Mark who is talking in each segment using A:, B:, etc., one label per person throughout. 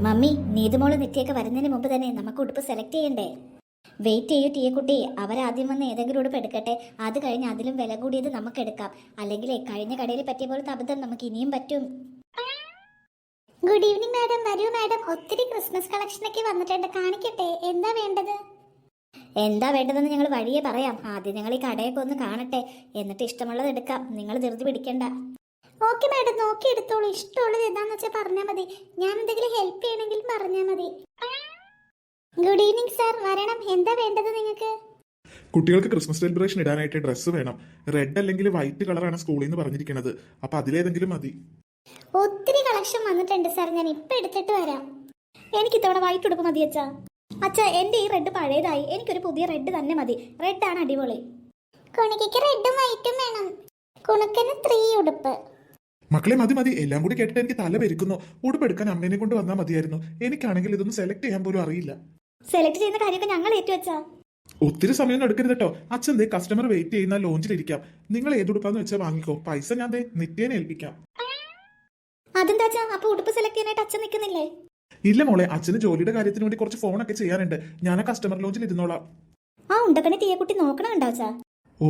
A: Mummy, നീതുമോള് നിത്യൊക്കെ വരുന്നതിന് മുമ്പ് തന്നെ നമുക്ക് ഉടുപ്പ് സെലക്ട് ചെയ്യണ്ടേ? വെയിറ്റ് ചെയ്യൂ ടീയക്കുട്ടി, അവരാദ്യം വന്ന് ഏതെങ്കിലും ഉടുപ്പ് എടുക്കട്ടെ. അത് കഴിഞ്ഞ് അതിലും വില കൂടിയത് നമുക്ക് എടുക്കാം. അല്ലെങ്കിൽ കഴിഞ്ഞ കടയിൽ പറ്റിയ പോലത്തെ അബദ്ധം നമുക്ക് ഇനിയും പറ്റും. Good evening madam. വരൂ മാഡം, ഒത്തിരി ക്രിസ്മസ് കളക്ഷൻ ഒക്കെ വന്നിട്ടുണ്ട്, കാണിക്കട്ടെ? എന്താ വേണ്ടത്? എന്താ വേണ്ടതെന്ന് ഞങ്ങൾ വഴിയെ പറയാം. ആദ്യം ഞങ്ങൾ ഈ കടയൊക്കെ ഒന്ന് കാണട്ടെ, എന്നിട്ട് ഇഷ്ടമുള്ളത് എടുക്കാം. നിങ്ങൾ ധൃതി പിടിക്കണ്ട. ഓക്കെ മാഡം, നോക്കി എടുത്തോളൂ. ഇഷ്ടമുള്ളത് എന്താന്ന് വെച്ചാൽ പറഞ്ഞാൽ മതി. ഞാൻ എന്തെങ്കിലും ഹെൽപ്പ് ചെയ്യണമെങ്കിൽ പറഞ്ഞാൽ മതി. ഗുഡ് ഈവനിങ് സാർ, വരണം. എന്താ വേണ്ടത് നിങ്ങൾക്ക്?
B: കുട്ടികൾക്ക് ക്രിസ്മസ് സെലിബ്രേഷൻ ഇടാനായിട്ട് ഡ്രസ്സ് വേണം. റെഡ് അല്ലെങ്കിൽ വൈറ്റ് കളറാണ് സ്കൂളിൽ നിന്ന് പറഞ്ഞിരിക്കുന്നത്. അപ്പൊ അതിലേതെങ്കിലും മതി.
A: ഒത്തിരി കളക്ഷൻ വന്നിട്ടുണ്ട് സാർ, ഞാൻ ഇപ്പൊ എടുത്തിട്ട് വരാം. എനിക്ക് ഇത്തവണ വൈറ്റ് ഉടുപ്പ് മതി അച്ഛാ. അച്ഛാ, എന്റെ ഈ റെഡ് പഴയതായി, എനിക്കൊരു പുതിയ റെഡ് തന്നെ മതി. റെഡ് ആണ് അടിപൊളി. കുണുക്കിക്ക് റെഡും വൈറ്റും വേണം. കുണുക്കന് 3 ഉടുപ്പ്.
B: മക്കളെ മതി മതി, എല്ലാം കൂടി കേട്ടിട്ട് എനിക്ക് തല പെരുക്കുന്നു. ഉടുപ്പ് എടുക്കാൻ അമ്മേനെ കൊണ്ട് വന്നാൽ മതിയായിരുന്നു. എനിക്കാണെങ്കിൽ ഇതൊന്നും സെലക്ട് ചെയ്യാൻ പോലും അറിയില്ല.
A: സെലക്ട് ചെയ്യുന്ന കാര്യമൊക്കെ ഞങ്ങൾ ഏറ്റുവെച്ചാ.
B: ഒത്തിരി സമയം എടുക്കരുത് കേട്ടോ. അച്ഛൻ ദേ കസ്റ്റമർ വെയിറ്റ് ചെയ്യുന്ന ലോഞ്ചിലിരിക്കാം. നിങ്ങൾ ഏതുടുപ്പാന്ന് വെച്ചാൽ വാങ്ങിക്കോ. പൈസ ഞാൻ ദേ നിത്യേനെ ഏൽപ്പിക്കാം.
A: അതെന്താ അച്ഛാ, അപ്പൊ ഉടുപ്പ് സെലക്ട് ചെയ്യാനായിട്ട് അച്ഛൻ നിൽക്കുന്നില്ലേ?
B: ഇല്ല മോളെ, അച്ഛന് ജോലിയുടെ കാര്യത്തിന് വേണ്ടി കുറച്ച് ഫോണൊക്കെ ചെയ്യാനുണ്ട്. ഞാൻ ആ കസ്റ്റമർ ലോഞ്ചിൽ ഇരുന്നോളാം.
A: ആ ഉണ്ടക്കണി തീയക്കുട്ടി നോക്കണുണ്ടോ അച്ഛാ?
B: ഓ,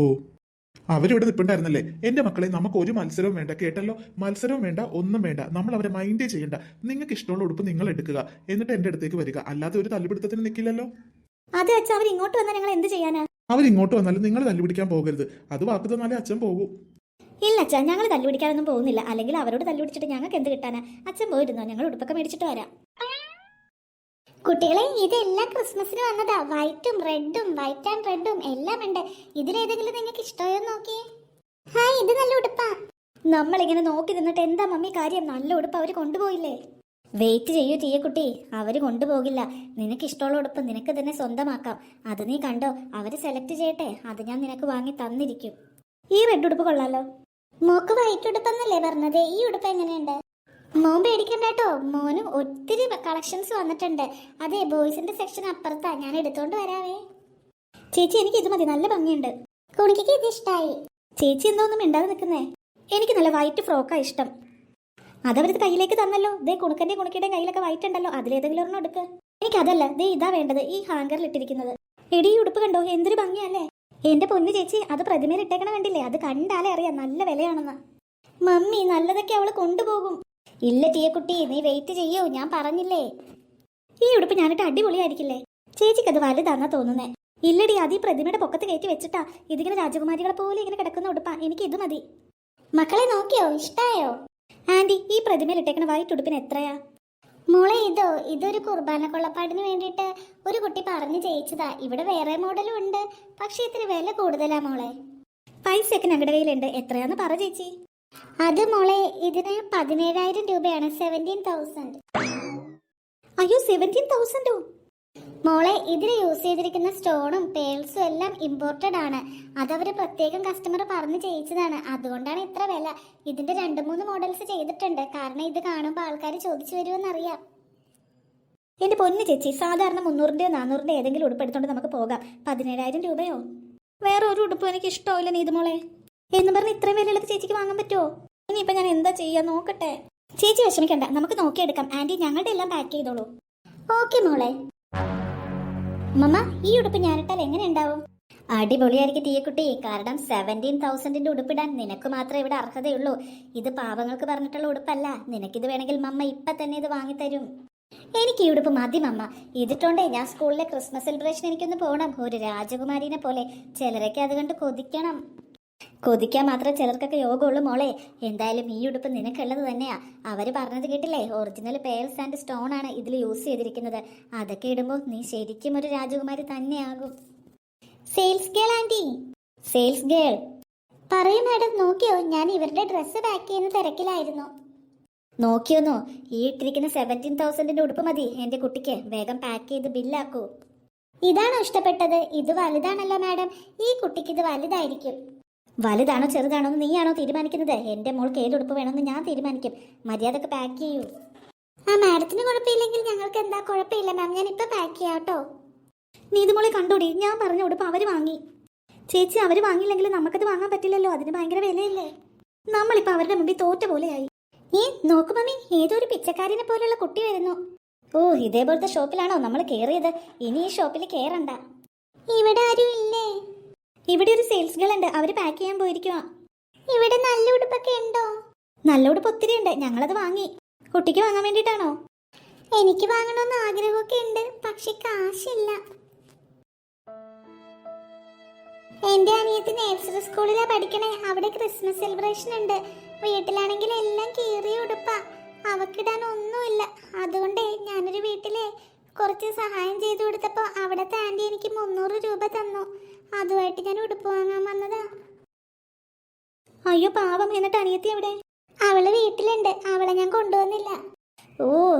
B: അവരിവിടെ നിൽപ്പുണ്ടായിരുന്നല്ലേ. എന്റെ മക്കളെ, നമുക്ക് ഒരു മത്സരവും വേണ്ട, കേട്ടല്ലോ? മത്സരവും വേണ്ട, ഒന്നും വേണ്ട. നമ്മൾ അവരെ മൈൻഡേ ചെയ്യണ്ട. നിങ്ങൾക്ക് ഇഷ്ടമുള്ള ഉടുപ്പ് നിങ്ങൾ എടുക്കുക, എന്നിട്ട് എന്റെ അടുത്തേക്ക് വരിക. അല്ലാതെ ഒരു തല്ലുപിടുത്തത്തിന് നിൽക്കില്ലല്ലോ.
A: അതെ അച്ഛാ, അവർ ഇങ്ങോട്ട് വന്നാൽ ഞങ്ങൾ എന്ത് ചെയ്യാനാ?
B: അവരിങ്ങോട്ട് വന്നാലും നിങ്ങൾ തല്ലുപിടിക്കാൻ പോകരുത്. അത് വാക്ക് തന്നാലേ അച്ഛൻ പോകൂ.
A: ഇല്ല അച്ഛാ, ഞങ്ങൾ തല്ലുപിടിക്കാനൊന്നും പോകുന്നില്ല. അല്ലെങ്കിൽ അവരോട് തല്ലുപിടിച്ചിട്ട് ഞങ്ങൾക്ക് എന്ത് കിട്ടാനാ? അച്ഛൻ പോയിരുന്നോ, ഞങ്ങൾ ഉടുപ്പൊക്കെ മേടിച്ചിട്ട് വരാം. കുട്ടികളെ, ഇതെല്ലാം ക്രിസ്മസിന് വന്നതാ. വൈറ്റും റെഡും, വൈറ്റ് ആൻഡ് റെഡും എല്ലാം ഉണ്ട്. ഇതിലേതെങ്കിലും നിങ്ങൾക്ക് ഇഷ്ടമായോ നോക്കിയേ. ഹായ്, ഇത് നല്ല ഉടുപ്പാ. നമ്മളിങ്ങനെ നോക്കി നിന്നിട്ട് എന്താ മമ്മി കാര്യം? നല്ല ഉടുപ്പ് അവര് കൊണ്ടുപോയില്ലേ? വെയിറ്റ് ചെയ്യൂ തീയക്കുട്ടി, അവര് കൊണ്ടുപോകില്ല. നിനക്ക് ഇഷ്ടമുള്ള ഉടുപ്പ് നിനക്ക് തന്നെ സ്വന്തമാക്കാം. അത് നീ കണ്ടോ, അവര് സെലക്ട് ചെയ്യട്ടെ. അത് ഞാൻ നിനക്ക് വാങ്ങി തന്നിരിക്കും. ഈ റെഡ് ഉടുപ്പ് കൊള്ളാലോ. മോക്ക് വൈറ്റ് ഉടുപ്പെന്നല്ലേ പറഞ്ഞത്? ഈ ഉടുപ്പ് എങ്ങനെയുണ്ട്? മോൻ പേടിക്കണ്ട കേട്ടോ, മോനും ഒത്തിരി കളക്ഷൻസ് വന്നിട്ടുണ്ട്. അതെ, ബോയ്സിന്റെ സെക്ഷൻ അപ്പുറത്താ, ഞാൻ എടുത്തോണ്ട് വരാവേ. ചേച്ചി, എനിക്ക് ഇത് മതി, നല്ല ഭംഗിയുണ്ട്. കുണിക്ക് ഇത് ഇഷ്ടായി. ചേച്ചി എന്തോന്നും മിണ്ടാതെ നിൽക്കുന്നേ? എനിക്ക് നല്ല വൈറ്റ് ഫ്രോക്കാ ഇഷ്ടം. അതവരുടെ കയ്യിലേക്ക് തന്നല്ലോ. ദേ കുണുക്കന്റെ കുണുക്കിയുടെ കയ്യിലൊക്കെ വൈറ്റ് ഉണ്ടല്ലോ, അതിലേതെങ്കിലും ഒരെണ്ണം എടുക്ക്. എനിക്കതല്ല, ദേ ഇതാ വേണ്ടത്, ഈ ഹാങ്കറിൽ ഇട്ടിരിക്കുന്നത്. എടി, ഈ ഉടുപ്പ് കണ്ടോ, എന്തൊരു ഭംഗിയല്ലേ? എന്റെ പൊന്നു ചേച്ചി, അത് പ്രതിമയിൽ ഇട്ടേക്കണ കണ്ടില്ലേ? അത് കണ്ടാലേ അറിയാം നല്ല വിലയാണെന്ന്. മമ്മി, നല്ലതൊക്കെ അവള് കൊണ്ടുപോകും. ഇല്ല ടീയക്കുട്ടി, നീ വെയിറ്റ് ചെയ്യൂ, ഞാൻ പറഞ്ഞില്ലേ. ഈ ഉടുപ്പ് ഞാനിട്ട് അടിപൊളിയായിരിക്കില്ലേ? ചേച്ചിക്ക് അത് വലുതാന്നാ തോന്നുന്നേ. ഇല്ലടി, അത് ഈ പ്രതിമയുടെ പൊക്കത്ത് കയറ്റി വെച്ചിട്ടാ. ഇതിങ്ങനെ രാജകുമാരികളെ പോലെ ഇങ്ങനെ കിടക്കുന്ന ഉടുപ്പാ. എനിക്ക് ഇത് മതി. മക്കളെ നോക്കിയോ, ഇഷ്ടായോ? ആന്റി, ഈ പ്രതിമയിൽ ഇട്ടേക്കണ വൈറ്റ് ഉടുപ്പിന് എത്രയാ? മോളെ, ഇതൊരു കുർബാന കൊള്ളപ്പാടിന് വേണ്ടിയിട്ട് ഒരു കുട്ടി പറഞ്ഞു ചെയ്യിച്ചതാ. ഇവിടെ വേറെ മോഡലും ഉണ്ട്, പക്ഷെ ഇത്തിരി വില കൂടുതലാ മോളെ. പൈസയൊക്കെ ഞങ്ങളുടെ കയ്യിലുണ്ട്. എത്രയാന്ന് പറ ചേച്ചി. അത് മോളെ, ഇതിന് 17,000 രൂപയാണ്. 17,000. അയ്യോ, 17,000ഓ? മോളെ, ഇതിൽ യൂസ് ചെയ്തിരിക്കുന്ന സ്റ്റോണും പേൾസും എല്ലാം ഇമ്പോർട്ടഡ് ആണ്. അതവര് പ്രത്യേകം കസ്റ്റമർ പറഞ്ഞു ചെയ്യിച്ചതാണ്. അതുകൊണ്ടാണ് ഇത്ര വില. ഇതിന്റെ 2-3 മോഡൽസ് ചെയ്തിട്ടുണ്ട്. കാരണം ഇത് കാണുമ്പോൾ ആൾക്കാർ ചോദിച്ചു വരുമെന്നറിയാം. എന്റെ പൊന്നു ചേച്ചി, സാധാരണ 300-ന്റെയോ 400-ന്റെയോ ഏതെങ്കിലും ഉടുപ്പ് എടുത്തോണ്ട് നമുക്ക് പോകാം. 17,000 രൂപയോ? വേറെ ഒരു ഉടുപ്പും എനിക്ക് ഇഷ്ടമില്ല നീതുമോളെ. എന്ന് പറഞ്ഞ് ഇത്രയും വിലയുള്ളത് ചേച്ചിക്ക് വാങ്ങാൻ പറ്റുമോ? ഇനിയിപ്പോൾ ഞാൻ എന്താ ചെയ്യാ നോക്കട്ടെ. ചേച്ചി വിഷമിക്കണ്ട, നമുക്ക് നോക്കിയെടുക്കാം. ആന്റി, ഞങ്ങളുടെ എല്ലാം പാക്ക് ചെയ്തോളൂ. ഓക്കെ മോളെ. മമ്മ, ഈ ഉടുപ്പ് ഞാനിട്ടാൽ എങ്ങനെ ഉണ്ടാവും? അടിപൊളിയായിരിക്കും തീയക്കുട്ടി. കാരണം 17,000-ന്റെ ഉടുപ്പിടാൻ നിനക്ക് മാത്രമേ ഇവിടെ അർഹതയുള്ളൂ. ഇത് പാവങ്ങൾക്ക് പറഞ്ഞിട്ടുള്ള ഉടുപ്പല്ല. നിനക്കിത് വേണമെങ്കിൽ മമ്മ ഇപ്പം തന്നെ ഇത് വാങ്ങിത്തരും. എനിക്ക് ഈ ഉടുപ്പ് മതി മമ്മ. ഇതിട്ടോണ്ടേ ഞാൻ സ്കൂളിലെ ക്രിസ്മസ് സെലിബ്രേഷൻ എനിക്കൊന്ന് പോകണം, ഒരു രാജകുമാരിനെ പോലെ. ചിലരൊക്കെ അത് കണ്ട് കൊതിക്കണം. കൊതിക്കാൻ മാത്രം ചിലർക്കൊക്കെ യോഗമുള്ളൂ മോളെ. എന്തായാലും ഈ ഉടുപ്പ് നിനക്കുള്ളത് തന്നെയാ. അവര് പറഞ്ഞത് കേട്ടില്ലേ, ഒറിജിനൽ പേൾസ് ആൻഡ് സ്റ്റോൺ ആണ് ഇതിൽ യൂസ് ചെയ്തിരിക്കുന്നത്. അതൊക്കെ ഇടുമ്പോൾ നീ ശരിക്കും ഒരു രാജകുമാരി തന്നെയാകും. Sales girl aunty. Sales girl. പറയൂ മാഡം. നോക്കിയോ, ഞാൻ ഇവരുടെ ഡ്രസ്സ് പാക്ക് ചെയ്യുന്ന തിരക്കിലായിരുന്നു. നോക്കിയോന്നോ, ഈ ഇട്ടിരിക്കുന്ന 17,000-ന്റെ ഉടുപ്പ് മതി എന്റെ കുട്ടിക്ക്. വേഗം പാക്ക് ചെയ്ത് ബില്ലാക്കൂ. ഇതാണോ ഇഷ്ടപ്പെട്ടത്? ഇത് വലുതാണല്ലോ മാഡം. ഈ കുട്ടിക്ക് ഇത് വലുതായിരിക്കും. വലുതാണോ ചെറുതാണോ എന്ന് നീയാണോ തീരുമാനിക്കുന്നത്? എന്റെ മോൾക്ക് ഏത് ഉടുപ്പ് വേണമെന്ന് ഞാൻ തീരുമാനിക്കും. മര്യാദക്ക് പാക്ക് ചെയ്യൂ. ആ മാഡത്തിന് കുഴപ്പമില്ലെങ്കിൽ ഞങ്ങൾക്ക് എന്താ? കുഴപ്പമില്ല മാം, ഞാൻ ഇപ്പൊ പാക്ക് ചെയ്യാം കേട്ടോ. നീതുമോളെ കണ്ടോടി, ഞാൻ പറഞ്ഞ ഉടുപ്പ് അവര് വാങ്ങി. ചേച്ചി, അവര് വാങ്ങിയില്ലെങ്കിൽ നമുക്കത് വാങ്ങാൻ പറ്റില്ലല്ലോ. അതിന് ഭയങ്കര വിലയല്ലേ? നമ്മളിപ്പോ അവരുടെ മുമ്പിൽ തോറ്റ പോലെയായി. നോക്കു മമ്മി, ഏതോ ഒരു പിച്ചക്കാരിനെ പോലെയുള്ള കുട്ടി വരുന്നു. ഓ, ഇതേപോലത്തെ ഷോപ്പിലാണോ നമ്മൾ കേറിയത്? ഇനി ഈ ഷോപ്പിൽ കേറണ്ട. ഇവിടെ ആരും ഇല്ലേ? ഇവിടെ ഒരു സെയിൽസ് ഗേൾ ഉണ്ട്, അവര് പാക്ക് ചെയ്യാൻ പോയിരിക്കുവാ. ഇവിടെ നല്ല ഉടുപ്പൊക്കെ ഉണ്ടോ? നല്ല ഉടുപ്പ് ഒത്തിരി ഉണ്ട്, ഞങ്ങളത് വാങ്ങി. കുട്ടിക്ക് വാങ്ങാൻ വേണ്ടിട്ടാണോ? എനിക്ക് വാങ്ങണമെന്ന് ആഗ്രഹമൊക്കെ ഉണ്ട്, പക്ഷെ കാശില്ല. എന്റെ അനിയത്തി നേഴ്സറി സ്കൂളിലാ പഠിക്കണേ. അവിടെ ക്രിസ്മസ് സെലിബ്രേഷൻ ഉണ്ട്. വീട്ടിലാണെങ്കിൽ എല്ലാം കീറിയ ഉടുപ്പാ, അവക്കിടാൻ ഒന്നുമില്ല. അതുകൊണ്ടേ ഞാനൊരു വീട്ടിലെ കുറച്ച് സഹായം ചെയ്തു കൊടുത്തപ്പോ അവിടത്തെ ആന്റി എനിക്ക് 300 രൂപ തന്നു. അതുമായിട്ട് ഞാൻ ഉടുപ്പ് വാങ്ങാൻ വന്നതാ. അയ്യോ പാവം, എന്നിട്ട് അനിയത്തി എവിടെ? അവള് വീട്ടിലുണ്ട്, അവളെ ഞാൻ കൊണ്ടുവന്നില്ല. ഓ,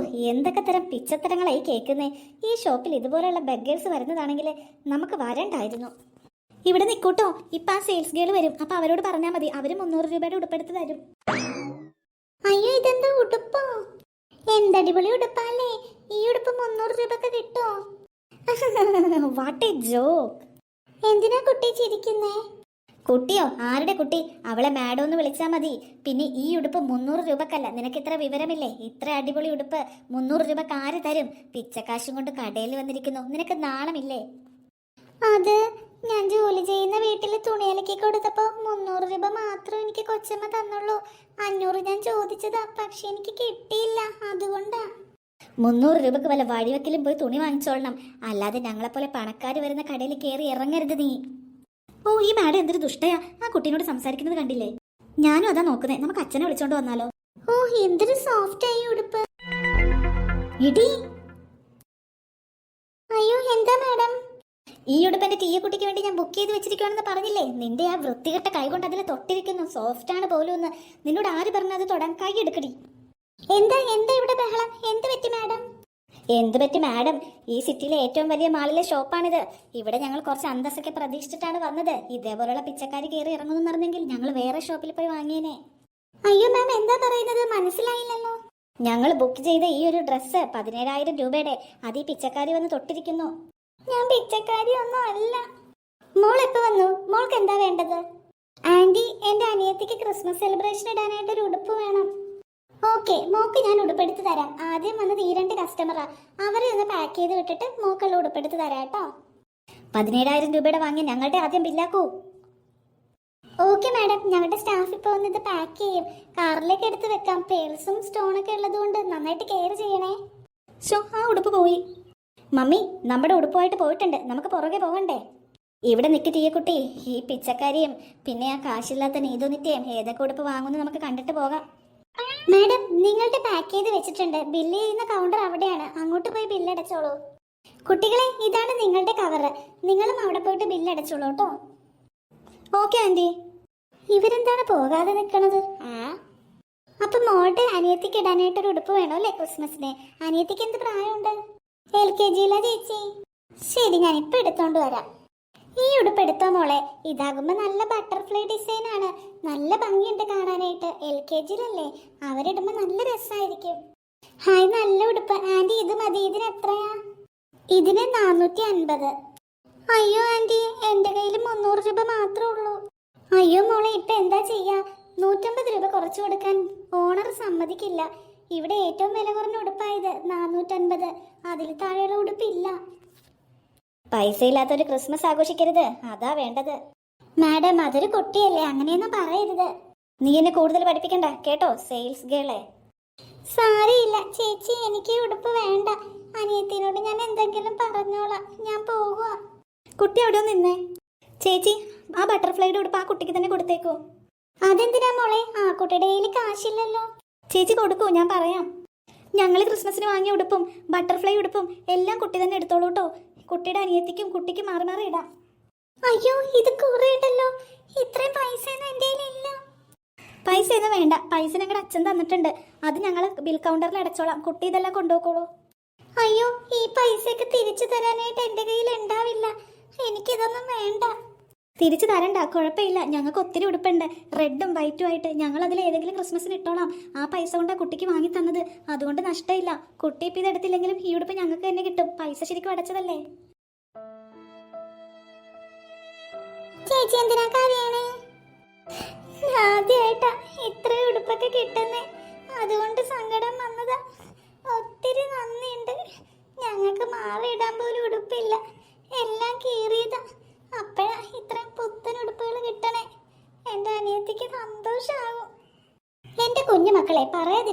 A: എന്തൊക്കെ തരം പിച്ചത്തരങ്ങളായി കേൾക്കുന്നേ. ഈ ഷോപ്പിൽ ഇതുപോലെയുള്ള ബെഗേഴ്സ് വരുന്നതാണെങ്കിൽ നമുക്ക് വരണ്ടായിരുന്നു. ഇവിടെ നിൽക്കൂട്ടോ, ഇപ്പൊ ആ സെയിൽസ് ഗേൾ വരും, അപ്പൊ അവരോട് പറഞ്ഞാൽ മതി, അവര് 300 രൂപയുടെ ഉടുപ്പെടുത്ത് തരും. അയ്യോ, ഇതെന്താ ഉടുപ്പോ? എന്തടിപൊളി ഉടുപ്പല്ലേ. ഈ ഉടുപ്പ് 300 രൂപക്ക് കിട്ടോ? What A joke. എന്തിനാ കുട്ടി ചിരിക്കുന്നേ? കുട്ടിയോ? ആരുടെ കുട്ടി? അവളെ മാഡം ഒന്ന് വിളിച്ചാൽ മതി. പിന്നെ ഈ ഉടുപ്പ് 300 രൂപക്കല്ല. നിനക്ക് ഇത്ര വിവരമില്ലേ? ഇത്ര അടിപൊളി ഉടുപ്പ് 300 രൂപക്ക് ആര് തരും? പിച്ചക്കാശും കൊണ്ട് കടയിൽ വന്നിരിക്കുന്നു, നിനക്ക് നാണമില്ലേ? അത് ഞാൻ ജോലി ചെയ്യുന്ന വീട്ടിൽ തുണി അലക്കി കൊടുത്തപ്പോ 300 രൂപ മാത്രം എനിക്ക് കൊച്ചമ്മ തന്നുള്ളൂ. 500 ഞാൻ ചോദിച്ചതാ, പക്ഷെ എനിക്ക് കിട്ടിയില്ല, അതുകൊണ്ടാ. 300 രൂപക്ക് വല്ല വഴിവെക്കലും പോയി തുണി വാങ്ങിച്ചോളണം, അല്ലാതെ ഞങ്ങളെപ്പോലെ പണക്കാർ വരുന്ന കടയിൽ കയറി ഇറങ്ങരുത് നീ. ഓ, ഈ മാഡം എന്തൊരു ദുഷ്ടയാ. ആ കുട്ടീനോട് സംസാരിക്കുന്നത് കണ്ടില്ലേ? ഞാനും അതാ നോക്കുന്നേ, നമുക്ക് അച്ഛനെ വിളിച്ചോണ്ട് വന്നാലോ? ഓ, എന്തൊരു സോഫ്റ്റ് ആയി ഉടുപ്പ്. ഇടി. അയ്യോ, എന്താ മാഡം? ഈ ഉടുപ്പ് എന്റെ ടീയക്കുട്ടിക്ക് വേണ്ടി ഞാൻ ബുക്ക് ചെയ്ത് വെച്ചിരിക്കുകയാണെന്ന് പറഞ്ഞില്ലേ? നിന്റെ ആ വൃത്തികെട്ട കൈ കൊണ്ട് അതിൽ തൊട്ടിരിക്കുന്നു, സോഫ്റ്റ് ആണ് പോലും എന്ന്. നിന്നോട് ആര് പറഞ്ഞത് തൊടാൻ? കൈ എടുക്കടി. എന്താ എന്താ ഇവിടെ ബഹളം? എന്ത് പറ്റി മാഡം? എന്ത് പറ്റി മാഡം? ഈ സിറ്റിയിലെ ഏറ്റവും വലിയ മാളിലെ ഷോപ്പാണിത്. ഇവിടെ ഞങ്ങൾ കുറച്ച് അന്തസ്സൊക്കെ പ്രതീക്ഷിച്ചിട്ടാണ് വന്നത്. ഇതേപോലുള്ള പിച്ചക്കാരി കയറി ഇറങ്ങുന്നു പറഞ്ഞെങ്കിൽ ഞങ്ങൾ വേറെ ഷോപ്പിൽ പോയി വാങ്ങിയേനെ. അയ്യോ മാം, എന്താ പറയുന്നത്? മനസ്സിലായില്ലല്ലോ. ഞങ്ങൾ ബുക്ക് ചെയ്ത ഈ ഒരു ഡ്രസ്സ് 17,000 രൂപയുടെ, അത് ഈ പിച്ചക്കാരി വന്ന് തൊട്ടിരിക്കുന്നു. ഞാൻ പിച്ചക്കാരി ഒന്നും അല്ല. മോൾ എപ്പോ വന്നു? മോൾക്ക് എന്താ വേണ്ടത്? ആന്റി, എന്റെ അനിയത്തിക്ക് ക്രിസ്മസ് സെലിബ്രേഷൻ ഇടാനായിട്ട് ഒരു ഉടുപ്പ് വേണം. ഓക്കെ, മോക്ക് ഞാൻ ഉടുപ്പെടുത്ത് തരാം. ആദ്യം വന്നത് ഈ 2 കസ്റ്റമറാ, അവരെ ഒന്ന് പാക്ക് ചെയ്ത് വിട്ടിട്ട് മോക്കുള്ള ഉടുപ്പെടുത്ത് തരാം കേട്ടോ. 17,000 രൂപയുടെ വാങ്ങി ഞങ്ങളുടെ ആദ്യം ബില്ലാക്കൂ. ഓക്കെ മാഡം, ഞങ്ങളുടെ സ്റ്റാഫ് ഇപ്പോൾ വന്ന് ഇത് പാക്ക് ചെയ്യും. കാറിലേക്ക് എടുത്ത് വെക്കാം. പേഴ്സും സ്റ്റോണൊക്കെ ഉള്ളത് കൊണ്ട് നന്നായിട്ട് കെയർ ചെയ്യണേ. ഷോ, ആ ഉടുപ്പ് പോയി. മമ്മി, നമ്മുടെ ഉടുപ്പുമായിട്ട് പോയിട്ടുണ്ട്, നമുക്ക് പുറകെ പോകണ്ടേ? ഇവിടെ നിൽക്കി ടീയക്കുട്ടി, ഈ പിച്ചക്കാരിയും പിന്നെ ആ കാശില്ലാത്ത നീതുനിത്യയും ഏതൊക്കെ ഉടുപ്പ് വാങ്ങുന്നു നമുക്ക് കണ്ടിട്ട് പോകാം. മാഡം, നിങ്ങളുടെ പാക്ക് ചെയ്ത് വെച്ചിട്ടുണ്ട്. ബില്ല് ചെയ്യുന്ന കൗണ്ടർ അവിടെയാണ്, അങ്ങോട്ട് പോയി ബില്ല് അടച്ചോളൂ. കുട്ടികളെ, ഇതാണ് നിങ്ങളുടെ കവറ്, നിങ്ങളും അവിടെ പോയിട്ട് ബില്ല് അടച്ചോളൂ കേട്ടോ. Okay aunty. ഇവരെന്താണ് പോകാതെ നിൽക്കണത്? അപ്പൊ മോളുടെ അനിയത്തിക്ക് ഇടാനായിട്ടൊരു ഉടുപ്പ് വേണോ അല്ലേ ക്രിസ്മസിന്? അനിയത്തിക്ക് എന്ത് പ്രായമുണ്ട്? LKG ചേച്ചി. ശരി, ഞാൻ ഇപ്പൊ എടുത്തോണ്ട് വരാം. ഈ ഉടുപ്പ് എടുത്തോ മോളെ. ഇതാകുമ്പോ നല്ല ബട്ടർഫ്ലൈ ഡിസൈൻ ആണ്, നല്ല ഭംഗിയുണ്ട് കാണാനായിട്ട്. LKGയിലല്ലേ, അവരിടുമ്പോ നല്ല രസമായിരിക്കും. ഹായ്, നല്ല ഉടുപ്പ്. ആന്റി, ഇത് മതി. ഇതിന് എത്രയാ? ഇതിന് 450. അയ്യോ ആന്റി, എന്റെ കയ്യിൽ 300 രൂപ മാത്രമേ ഉള്ളൂ. അയ്യോ മോളെ, ഇപ്പൊ എന്താ ചെയ്യാ? 150 രൂപ കുറച്ചു കൊടുക്കാൻ ഓണർ സമ്മതിക്കില്ല. ഇവിടെ ഏറ്റവും വില കുറഞ്ഞ ഉടുപ്പായത് 450. അതിൽ താഴെയുള്ള ഉടുപ്പില്ല. പൈസ ഇല്ലാത്തൊരു ക്രിസ്മസ് ആഘോഷിക്കരുത്, അതാ വേണ്ടത്. മാഡം, അതൊരു കുട്ടിയല്ലേ, അങ്ങനെയൊന്നും പറയരുത്. നീ എന്നെ കൂടുതൽ പഠിപ്പിക്കണ്ട കേട്ടോ, സെയിൽസ് ഗേളെ. സാരിയില്ല ചേച്ചി, എനിക്ക് ഉടുപ്പ് വേണ്ട. അനിയത്തിനോട് ഞാൻ എന്തെങ്കിലും പറഞ്ഞോളാം. ഞാൻ പോകുക. കുട്ടി അവിടെ നിന്നേ. ചേച്ചി, ആ ബട്ടർഫ്ലൈയുടെ ഉടുപ്പ് ആ കുട്ടിക്ക് തന്നെ കൊടുത്തേക്കോ. അതെന്തിനാ മോളെ? ആ കുട്ടിയുടെ കയ്യിൽ കാശില്ലല്ലോ. ചേച്ചി കൊടുക്കൂ, ഞാൻ പറയാം. ഞങ്ങൾ ക്രിസ്മസിന് വാങ്ങിയ ഉടുപ്പും ബട്ടർഫ്ലൈ ഉടുപ്പും എല്ലാം കുട്ടി തന്നെ എടുത്തോളൂ കേട്ടോ. കുട്ടിയുടെ അനിയത്തിക്കും കുട്ടിക്കും മാറി മാറി ഇടാം. അയ്യോ, ഇത് കുറേ ഉണ്ടല്ലോ. ഇത്രയും പൈസ എന്റെ കയ്യിലില്ല. പൈസ ഒന്നും വേണ്ട, പൈസ ഞങ്ങളുടെ അച്ഛൻ തന്നിട്ടുണ്ട്, അത് ഞങ്ങൾ ബിൽ കൗണ്ടറിൽ അടച്ചോളാം. കുട്ടി ഇതെല്ലാം കൊണ്ടുപോക്കോളൂ. അയ്യോ, ഈ പൈസയൊക്കെ തിരിച്ചു തരാനായിട്ട് എന്റെ കയ്യിൽ ഉണ്ടാവില്ല. എനിക്കിതൊന്നും വേണ്ട. തിരിച്ചു തരണ്ട, കുഴപ്പമില്ല. ഞങ്ങൾക്ക് ഒത്തിരി ഉടുപ്പുണ്ട്, റെഡും വൈറ്റും ആയിട്ട്. ഞങ്ങൾ അതിൽ ഏതെങ്കിലും ക്രിസ്മസിന് ഇട്ടോളാം. ആ പൈസ കൊണ്ട് കുട്ടിക്ക് വാങ്ങി തന്നത്, അതുകൊണ്ട് നഷ്ടമില്ല. കുട്ടി ഇപ്പം ഇതെടുത്തില്ലെങ്കിലും ഈ ഉടുപ്പ് ഞങ്ങൾക്ക് തന്നെ കിട്ടും. പൈസ ശരിക്കും അടച്ചതല്ലേ. ചേച്ചി എന്തിനാ കാര്യമാണ്? ആദ്യമായിട്ടാ ഇത്ര ഉടുപ്പൊക്കെ കിട്ടുന്നേ, അതുകൊണ്ട് സങ്കടം വന്നതാ. ഒത്തിരി നന്ദിയുണ്ട്.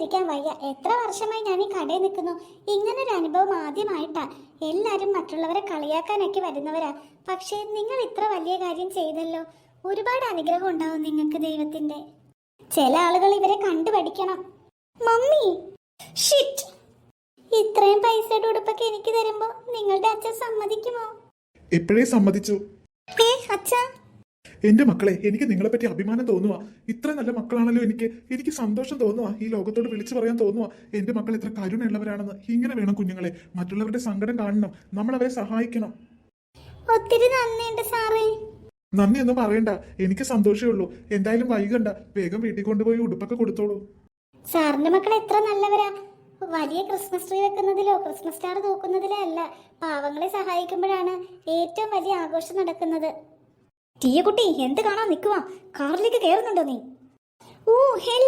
A: വിശ്വസിച്ചിരിക്കാൻ വയ്യ. എത്ര വർഷമായി ഞാൻ ഈ കടയിൽ നിൽക്കുന്നു. ഇങ്ങനൊരു അനുഭവം ആദ്യമായിട്ടാ. എല്ലാരും മറ്റുള്ളവരെ കളിയാക്കാനൊക്കെ വരുന്നവരാ. പക്ഷേ നിങ്ങൾ ഇത്ര വലിയ കാര്യം ചെയ്തല്ലോ. ഒരുപാട് അനുഗ്രഹം ഉണ്ടാവും നിങ്ങൾക്ക് ദൈവത്തിന്റെ. ചില ആളുകൾ ഇവരെ കണ്ടുപഠിക്കണം. Mummy, shit! ഇത്രയും പൈസയുടെ ഉടുപ്പൊക്കെ എനിക്ക് തരുമ്പോ നിങ്ങളുടെ അച്ഛൻ സമ്മതിക്കുമോ?
B: എപ്പോഴേ സമ്മതിച്ചു.
A: അച്ഛാ,
B: എന്റെ മക്കളെ, എനിക്ക് നിങ്ങളെ പറ്റി അഭിമാനം തോന്നുക. ഇത്ര നല്ല മക്കളാണല്ലോ എനിക്ക് സന്തോഷം തോന്നുക. ഈ ലോകത്തോട് വിളിച്ചു പറയാൻ തോന്നുക എന്റെ മക്കൾ ഇത്ര കരുണയുള്ളവരാണെന്ന്. ഇങ്ങനെ വേണം കുഞ്ഞുങ്ങളെ. മറ്റുള്ളവരുടെ സങ്കടം കാണണം, നമ്മൾ അവരെ സഹായിക്കണം.
A: ഒത്തിരി നന്ദിയുണ്ട് സാറേ.
B: നന്ദി ഒന്നും പറയണ്ട, എനിക്ക് സന്തോഷമേ ഉള്ളൂ. എന്തായാലും വൈകണ്ട, വേഗം വീട്ടിൽ കൊണ്ടുപോയി ഉടുപ്പൊക്കെ കൊടുത്തോളൂ.
A: സാറിന്റെ മക്കൾ എത്ര നല്ലവരാ. വലിയ ക്രിസ്മസ് ട്രീ വെക്കുന്നതിലോ ക്രിസ്മസ് സ്റ്റാർ തൂക്കുന്നതിലോ അല്ല, പാവങ്ങളെ സഹായിക്കുമ്പോഴാണ് ഏറ്റവും വലിയ ആഘോഷം നടക്കുന്നത്. ടീയ കുട്ടി, എന്ത് കാണാൻ നിൽക്കുവാ? കാറിലേക്ക് കയറുന്നുണ്ടോ നീ? ഓ ഹെൽ